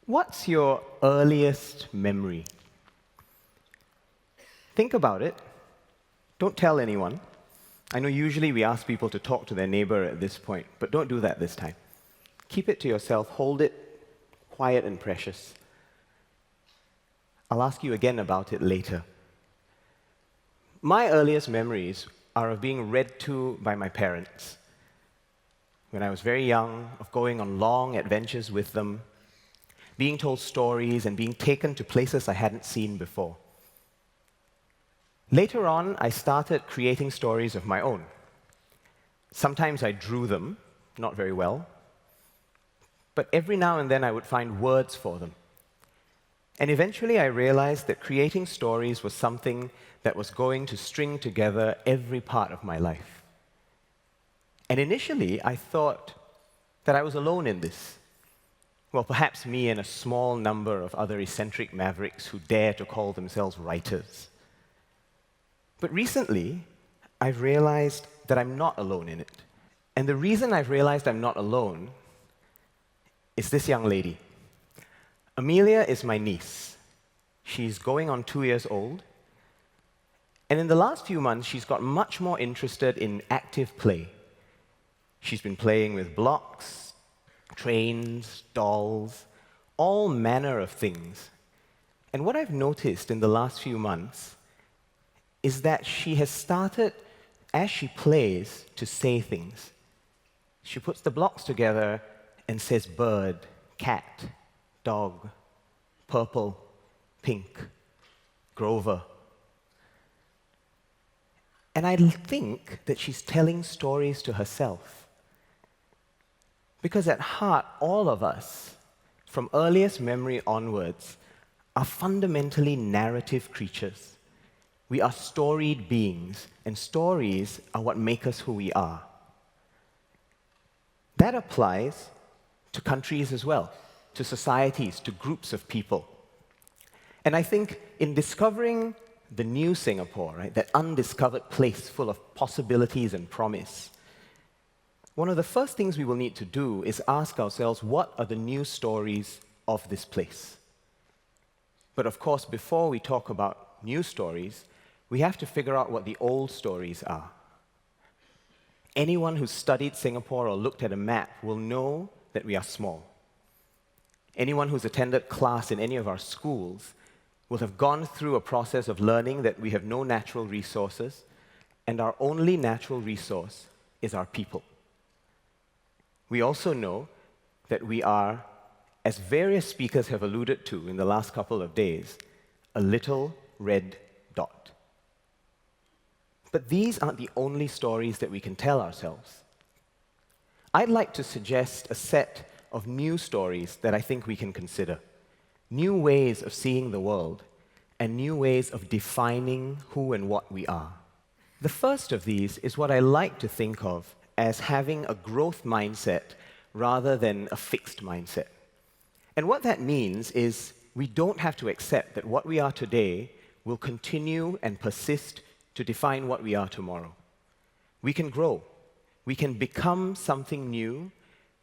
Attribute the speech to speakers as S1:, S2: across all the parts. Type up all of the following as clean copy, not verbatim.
S1: What's your earliest memory? Think about it. Don't tell anyone. I know usually we ask people to talk to their neighbor at this point, but don't do that this time. Keep it to yourself. Hold it quiet and precious. I'll ask you again about it later. My earliest memories are of being read to by my parents. When I was very young, of going on long adventures with them, being told stories and being taken to places I hadn't seen before. Later on, I started creating stories of my own. Sometimes I drew them, not very well, but every now and then I would find words for them. And eventually I realized that creating stories was something that was going to string together every part of my life. And initially, I thought that I was alone in this. Well, perhaps me and a small number of other eccentric mavericks who dare to call themselves writers. But recently, I've realized that I'm not alone in it. And the reason I've realized I'm not alone is this young lady. Amelia is my niece. She's going on 2 years old. And in the last few months, she's got much more interested in active play. She's been playing with blocks, trains, dolls, all manner of things. And what I've noticed in the last few months is that she has started, as she plays, to say things. She puts the blocks together and says bird, cat, dog, purple, pink, Grover. And I think that she's telling stories to herself. Because at heart, all of us, from earliest memory onwards, are fundamentally narrative creatures. We are storied beings, and stories are what make us who we are. That applies to countries as well, to societies, to groups of people. And I think in discovering the new Singapore, right, that undiscovered place full of possibilities and promise, one of the first things we will need to do is ask ourselves, what are the new stories of this place? But of course, before we talk about new stories, we have to figure out what the old stories are. Anyone who's studied Singapore or looked at a map will know that we are small. Anyone who's attended class in any of our schools will have gone through a process of learning that we have no natural resources, and our only natural resource is our people. We also know that we are, as various speakers have alluded to in the last couple of days, a little red dot. But these aren't the only stories that we can tell ourselves. I'd like to suggest a set of new stories that I think we can consider. New ways of seeing the world, and new ways of defining who and what we are. The first of these is what I like to think of as having a growth mindset rather than a fixed mindset. And what that means is we don't have to accept that what we are today will continue and persist to define what we are tomorrow. We can grow. We can become something new.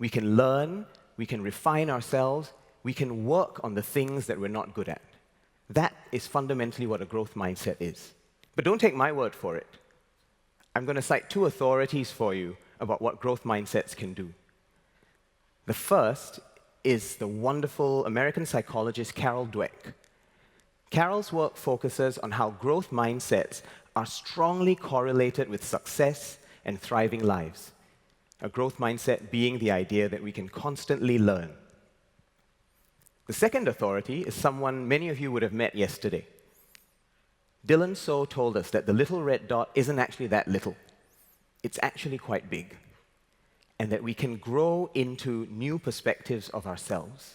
S1: We can learn. We can refine ourselves. We can work on the things that we're not good at. That is fundamentally what a growth mindset is. But don't take my word for it. I'm going to cite two authorities for you about what growth mindsets can do. The first is the wonderful American psychologist Carol Dweck. Carol's work focuses on how growth mindsets are strongly correlated with success and thriving lives. A growth mindset being the idea that we can constantly learn. The second authority is someone many of you would have met yesterday. Dylan So told us that the little red dot isn't actually that little. It's actually quite big. And that we can grow into new perspectives of ourselves.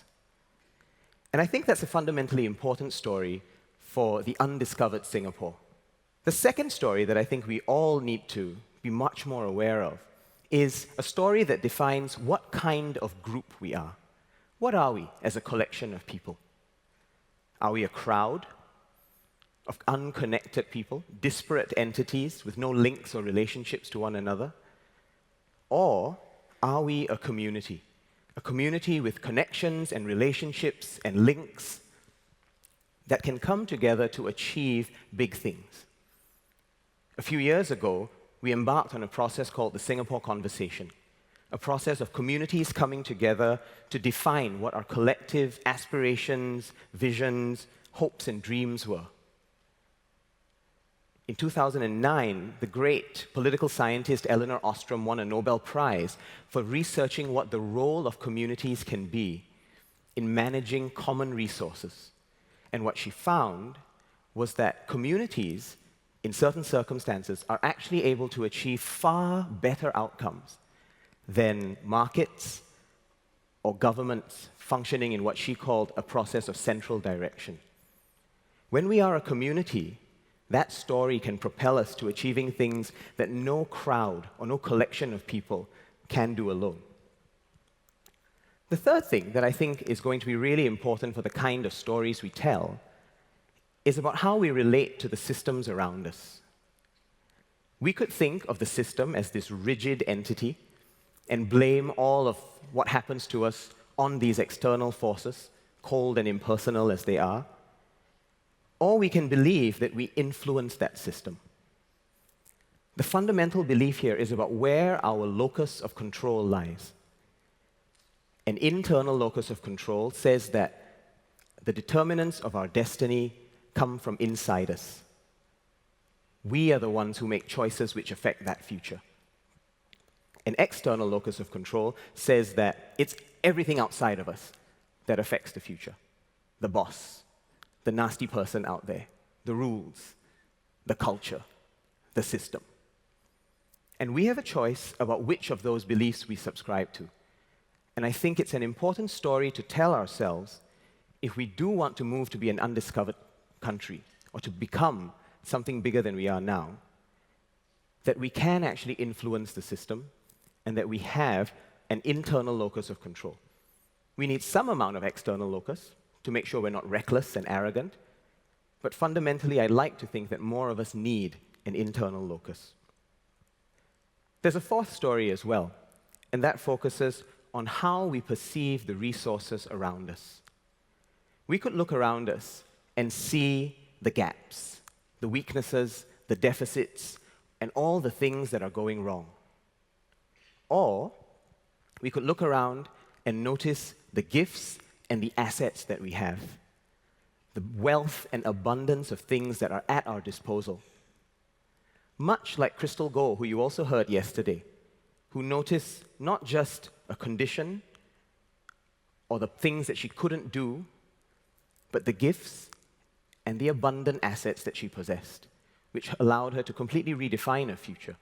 S1: And I think that's a fundamentally important story for the undiscovered Singapore. The second story that I think we all need to be much more aware of is a story that defines what kind of group we are. What are we as a collection of people? Are we a crowd of unconnected people, disparate entities with no links or relationships to one another? Or are we a community a community with connections and relationships and links that can come together to achieve big things. A few years ago, we embarked on a process called the Singapore Conversation, a process of communities coming together to define what our collective aspirations, visions, hopes, and dreams were. In 2009, the great political scientist Elinor Ostrom won a Nobel Prize for researching what the role of communities can be in managing common resources. And what she found was that communities, in certain circumstances, are actually able to achieve far better outcomes than markets or governments functioning in what she called a process of central direction. When we are a community, that story can propel us to achieving things that no crowd or no collection of people can do alone. The third thing that I think is going to be really important for the kind of stories we tell is about how we relate to the systems around us. We could think of the system as this rigid entity and blame all of what happens to us on these external forces, cold and impersonal as they are. Or we can believe that we influence that system. The fundamental belief here is about where our locus of control lies. An internal locus of control says that the determinants of our destiny come from inside us. We are the ones who make choices which affect that future. An external locus of control says that it's everything outside of us that affects the future. The boss, the nasty person out there, the rules, the culture, the system. And we have a choice about which of those beliefs we subscribe to. And I think it's an important story to tell ourselves if we do want to move to be an undiscovered country or to become something bigger than we are now, that we can actually influence the system and that we have an internal locus of control. We need some amount of external locus to make sure we're not reckless and arrogant, but fundamentally, I like to think that more of us need an internal locus. There's a fourth story as well, and that focuses on how we perceive the resources around us. We could look around us and see the gaps, the weaknesses, the deficits, and all the things that are going wrong. Or we could look around and notice the gifts and the assets that we have, the wealth and abundance of things that are at our disposal. Much like Crystal Goh, who you also heard yesterday, who noticed not just a condition or the things that she couldn't do, but the gifts and the abundant assets that she possessed, which allowed her to completely redefine her future.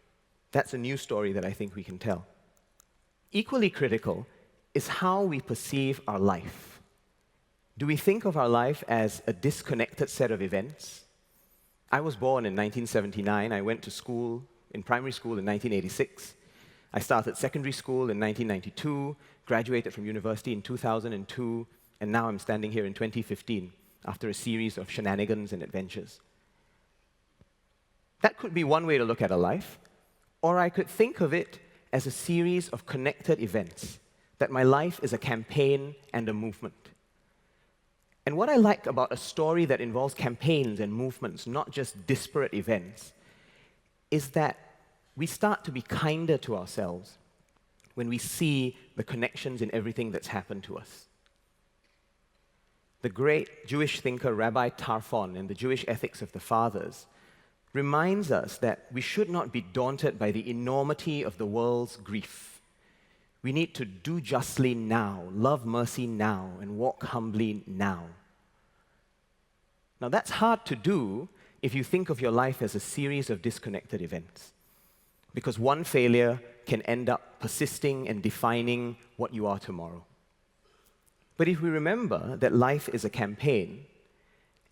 S1: That's a new story that I think we can tell. Equally critical is how we perceive our life. Do we think of our life as a disconnected set of events? I was born in 1979. I went to school, in primary school in 1986. I started secondary school in 1992, graduated from university in 2002, and now I'm standing here in 2015 after a series of shenanigans and adventures. That could be one way to look at a life, or I could think of it as a series of connected events, that my life is a campaign and a movement. And what I like about a story that involves campaigns and movements, not just disparate events, is that we start to be kinder to ourselves when we see the connections in everything that's happened to us. The great Jewish thinker Rabbi Tarfon in the Jewish Ethics of the Fathers reminds us that we should not be daunted by the enormity of the world's grief. We need to do justly now, love mercy now, and walk humbly now. Now, that's hard to do if you think of your life as a series of disconnected events, because one failure can end up persisting and defining what you are tomorrow. But if we remember that life is a campaign,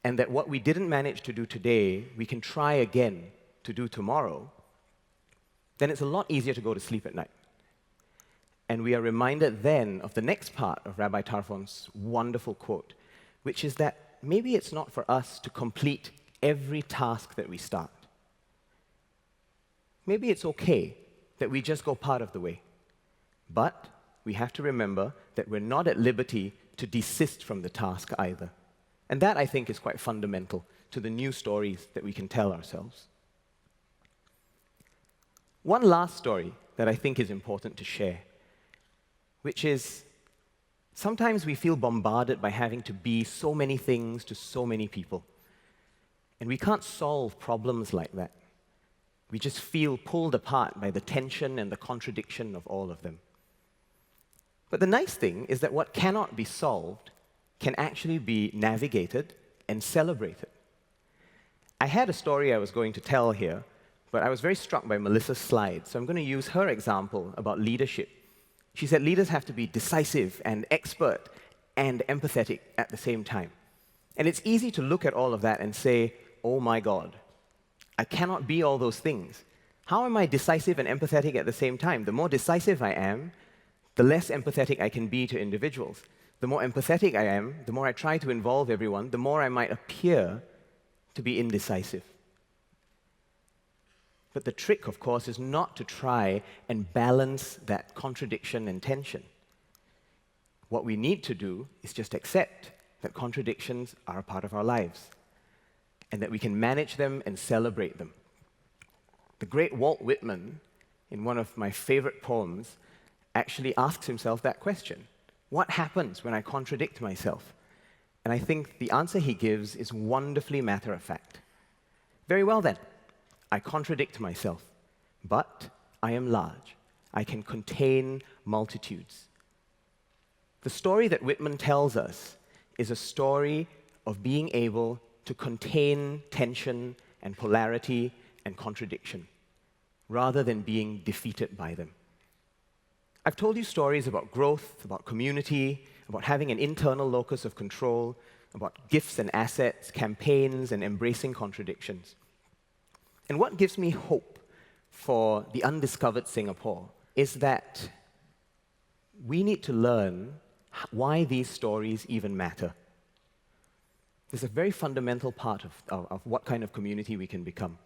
S1: and that what we didn't manage to do today, we can try again to do tomorrow, then it's a lot easier to go to sleep at night. And we are reminded then of the next part of Rabbi Tarfon's wonderful quote, which is that maybe it's not for us to complete every task that we start. Maybe it's okay that we just go part of the way. But we have to remember that we're not at liberty to desist from the task either. And that, I think, is quite fundamental to the new stories that we can tell ourselves. One last story that I think is important to share, which is sometimes we feel bombarded by having to be so many things to so many people. And we can't solve problems like that. We just feel pulled apart by the tension and the contradiction of all of them. But the nice thing is that what cannot be solved can actually be navigated and celebrated. I had a story I was going to tell here, but I was very struck by Melissa's slide, so I'm going to use her example about leadership. She said leaders have to be decisive and expert and empathetic at the same time. And it's easy to look at all of that and say, oh my God, I cannot be all those things. How am I decisive and empathetic at the same time? The more decisive I am, the less empathetic I can be to individuals. The more empathetic I am, the more I try to involve everyone, the more I might appear to be indecisive. But the trick, of course, is not to try and balance that contradiction and tension. What we need to do is just accept that contradictions are a part of our lives and that we can manage them and celebrate them. The great Walt Whitman, in one of my favorite poems, actually asks himself that question. What happens when I contradict myself? And I think the answer he gives is wonderfully matter-of-fact. Very well then, I contradict myself, but I am large. I can contain multitudes. The story that Whitman tells us is a story of being able to contain tension and polarity and contradiction, rather than being defeated by them. I've told you stories about growth, about community, about having an internal locus of control, about gifts and assets, campaigns, and embracing contradictions. And what gives me hope for the undiscovered Singapore is that we need to learn why these stories even matter. There's a very fundamental part of what kind of community we can become.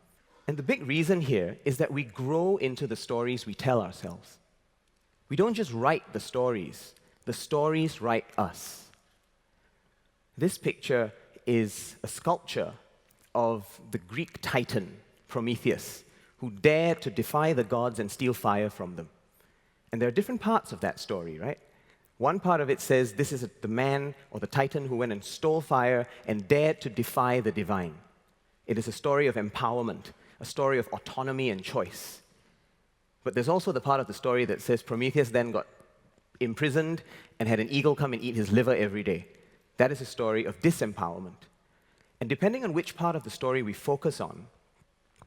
S1: And the big reason here is that we grow into the stories we tell ourselves. We don't just write the stories write us. This picture is a sculpture of the Greek titan, Prometheus, who dared to defy the gods and steal fire from them. And there are different parts of that story, right? One part of it says this is the man or the titan who went and stole fire and dared to defy the divine. It is a story of empowerment, a story of autonomy and choice. But there's also the part of the story that says Prometheus then got imprisoned and had an eagle come and eat his liver every day. That is a story of disempowerment. And depending on which part of the story we focus on,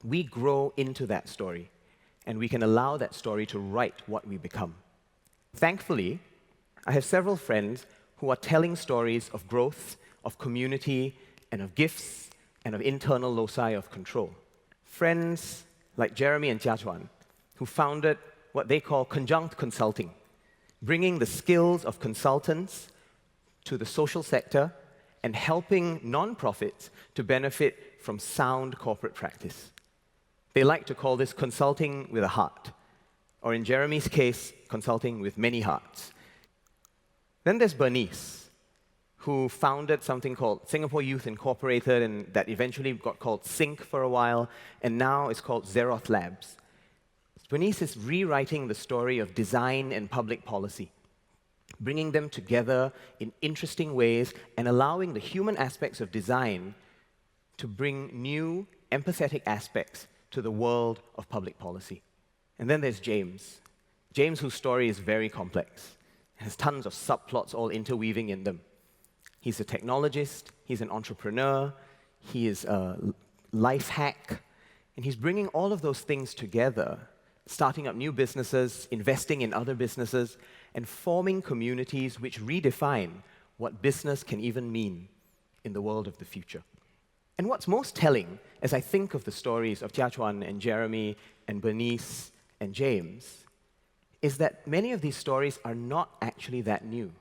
S1: we grow into that story, and we can allow that story to write what we become. Thankfully, I have several friends who are telling stories of growth, of community, and of gifts, and of internal loci of control. Friends like Jeremy and Jiachuan, who founded what they call conjunct consulting, bringing the skills of consultants to the social sector and helping nonprofits to benefit from sound corporate practice. They like to call this consulting with a heart, or in Jeremy's case, consulting with many hearts. Then there's Bernice, who founded something called Singapore Youth Incorporated, and that eventually got called SYNC for a while, and now it's called Zeroth Labs. Bernice is rewriting the story of design and public policy, bringing them together in interesting ways and allowing the human aspects of design to bring new, empathetic aspects to the world of public policy. And then there's James. James, whose story is very complex, has tons of subplots all interweaving in them. He's a technologist, he's an entrepreneur, he is a life hack, and he's bringing all of those things together, starting up new businesses, investing in other businesses, and forming communities which redefine what business can even mean in the world of the future. And what's most telling, as I think of the stories of Jiachuan and Jeremy and Bernice and James, is that many of these stories are not actually that new.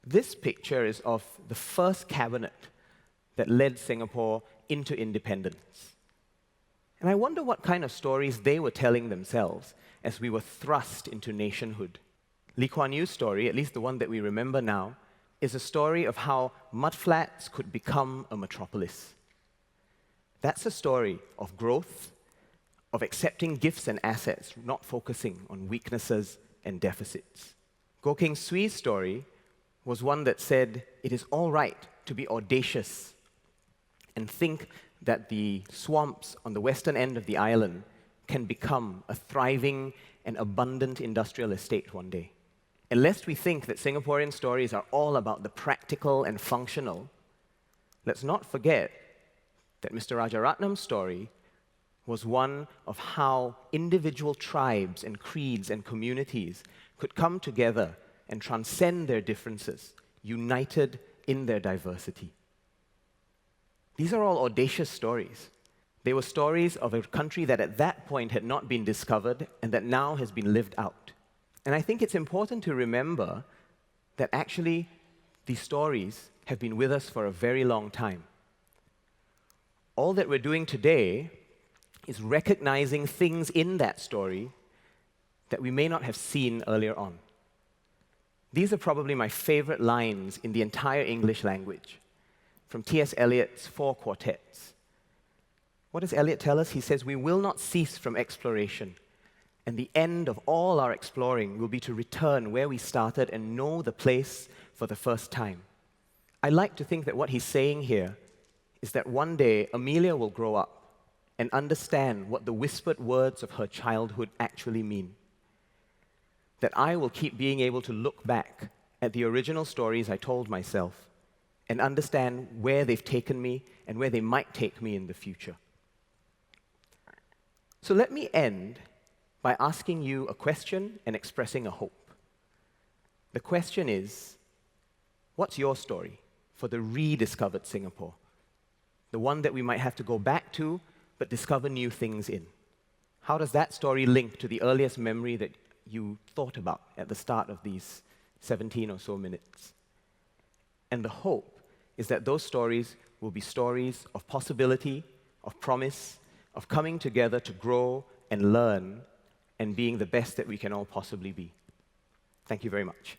S1: This picture is of the first cabinet that led Singapore into independence. And I wonder what kind of stories they were telling themselves as we were thrust into nationhood. Lee Kuan Yew's story, at least the one that we remember now, is a story of how mudflats could become a metropolis. That's a story of growth, of accepting gifts and assets, not focusing on weaknesses and deficits. Goh Keng Swee's story was one that said it is all right to be audacious and think that the swamps on the western end of the island can become a thriving and abundant industrial estate one day. And lest we think that Singaporean stories are all about the practical and functional, let's not forget that Mr. Rajaratnam's story was one of how individual tribes and creeds and communities could come together and transcend their differences, united in their diversity. These are all audacious stories. They were stories of a country that at that point had not been discovered and that now has been lived out. And I think it's important to remember that actually these stories have been with us for a very long time. All that we're doing today is recognizing things in that story that we may not have seen earlier on. These are probably my favorite lines in the entire English language, from T.S. Eliot's 4 Quartets. What does Eliot tell us? He says, "We will not cease from exploration, and the end of all our exploring will be to return where we started and know the place for the first time." I like to think that what he's saying here is that one day Amelia will grow up and understand what the whispered words of her childhood actually mean. That I will keep being able to look back at the original stories I told myself and understand where they've taken me and where they might take me in the future. So let me end by asking you a question and expressing a hope. The question is, what's your story for the rediscovered Singapore? The one that we might have to go back to, but discover new things in. How does that story link to the earliest memory that you thought about at the start of these 17 or so minutes? And the hope is that those stories will be stories of possibility, of promise, of coming together to grow and learn and being the best that we can all possibly be. Thank you very much.